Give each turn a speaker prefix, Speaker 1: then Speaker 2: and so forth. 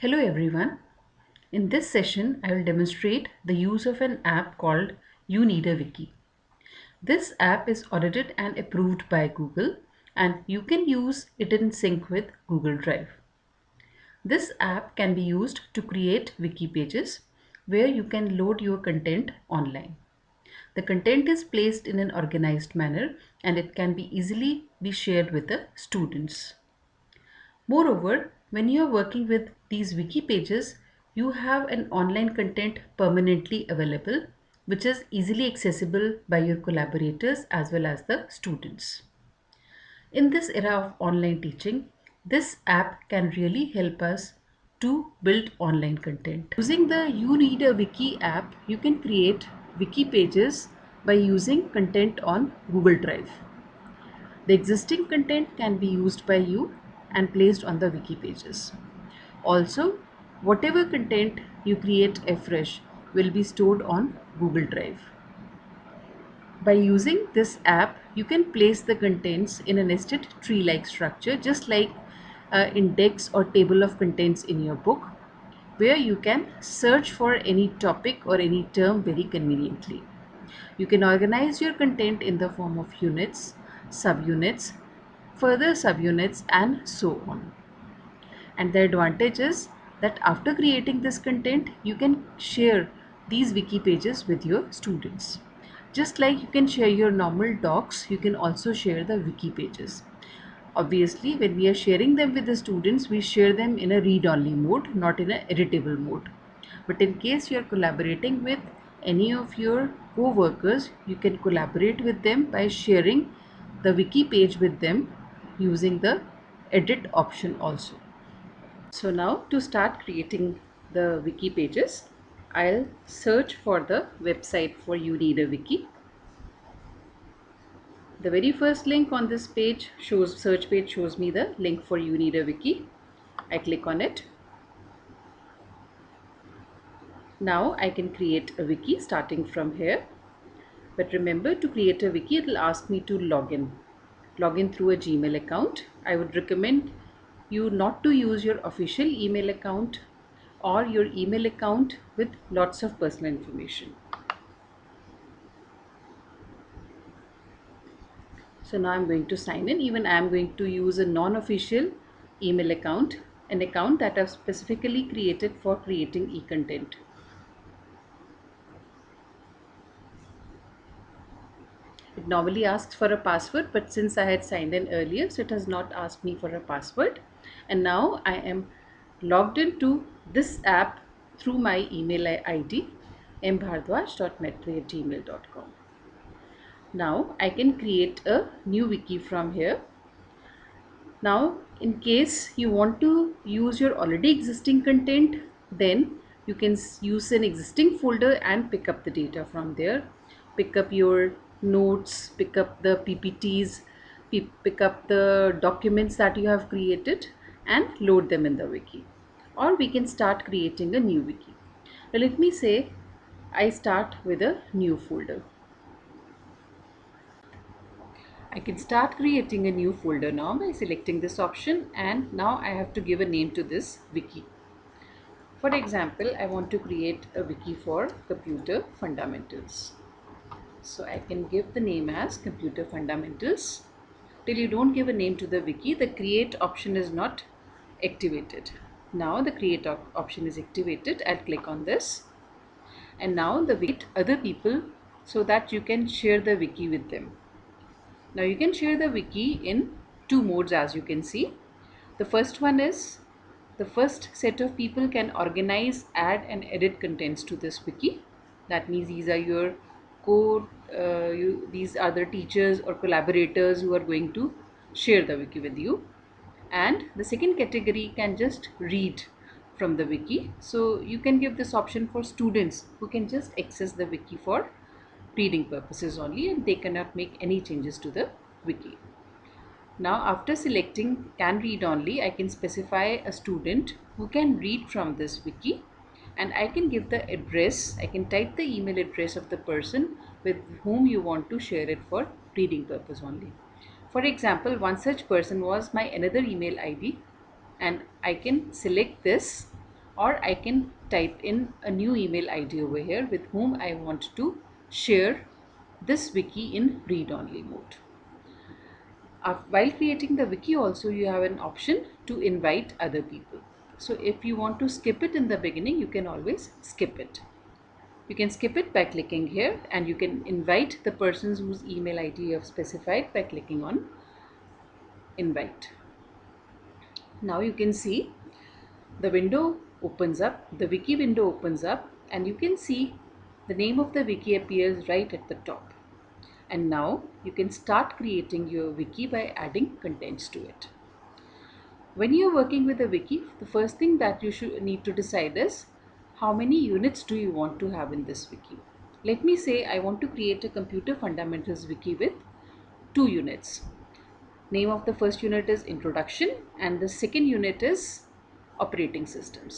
Speaker 1: Hello everyone. In this session, I will demonstrate the use of an app called You Need a Wiki. This app is audited and approved by Google, and you can use it in sync with Google Drive. This app can be used to create wiki pages where you can load your content online. The content is placed in an organized manner and it can be easily be shared with the students. Moreover, when you are working with these wiki pages, you have an online content permanently available, which is easily accessible by your collaborators as well as the students. In this era of online teaching, this app can really help us to build online content. Using the You Need a Wiki app, you can create wiki pages by using content on Google Drive. The existing content can be used by you and placed on the wiki pages. Also, whatever content you create afresh will be stored on Google Drive. By using this app, you can place the contents in a nested tree-like structure, just like an index or table of contents in your book, where you can search for any topic or any term very conveniently. You can organize your content in the form of units, subunits, further subunits, and so on. And the advantage is that after creating this content, you can share these wiki pages with your students. Just like you can share your normal docs, you can also share the wiki pages. Obviously, when we are sharing them with the students, we share them in a read-only mode, not in a editable mode. But in case you are collaborating with any of your co-workers, you can collaborate with them by sharing the wiki page with them using the edit option also. So now to start creating the wiki pages, I'll search for the website for You Need a Wiki. The very first link on this page shows search page shows me the link for You Need a Wiki. I click on it. Now I can create a wiki starting from here. But remember, to create a wiki, it will ask me to log in. Log in through a Gmail account. I would recommend you not to use your official email account or your email account with lots of personal information. So now I'm going to sign in. Even I'm going to use a non-official email account, an account that I've specifically created for creating e-content. It normally asks for a password, but since I had signed in earlier, so it has not asked me for a password. And now I am logged into this app through my email ID mbhardwaj.metri@gmail.com. Now I can create a new wiki from here. Now, in case you want to use your already existing content, then you can use an existing folder and pick up the data from there. Pick up your notes, pick up the PPTs, pick up the documents that you have created and load them in the wiki. Or we can start creating a new wiki. Now, let me say I start with a new folder. I can start creating a new folder now by selecting this option, and now I have to give a name to this wiki. For example, I want to create a wiki for computer fundamentals. So I can give the name as computer fundamentals. Till you don't give a name to the wiki, the create option is not activated. Now the create option is activated. I'll click on this, and now the wiki other people so that you can share the wiki with them. Now you can share the wiki in two modes, as you can see. The first one is the first set of people can organize, add and edit contents to this wiki. That means these are your these are the teachers or collaborators who are going to share the wiki with you. And the second category can just read from the wiki. So you can give this option for students who can just access the wiki for reading purposes only, and they cannot make any changes to the wiki. Now after selecting can read only, I can specify a student who can read from this wiki, and I can give the address. I can type the email address of the person with whom you want to share it for reading purpose only. For example, one such person was my another email ID, and I can select this or I can type in a new email ID over here with whom I want to share this wiki in read-only mode. While creating the wiki also, you have an option to invite other people. So if you want to skip it in the beginning, you can always skip it. You can skip it by clicking here, and you can invite the persons whose email ID you have specified by clicking on invite. Now you can see the window opens up, the wiki window opens up, and you can see the name of the wiki appears right at the top. And now you can start creating your wiki by adding contents to it. When you're working with a wiki, the first thing that you should need to decide is how many units do you want to have in this wiki. Let me say I want to create a computer fundamentals wiki with 2 units. Name of the first unit is introduction and the second unit is operating systems.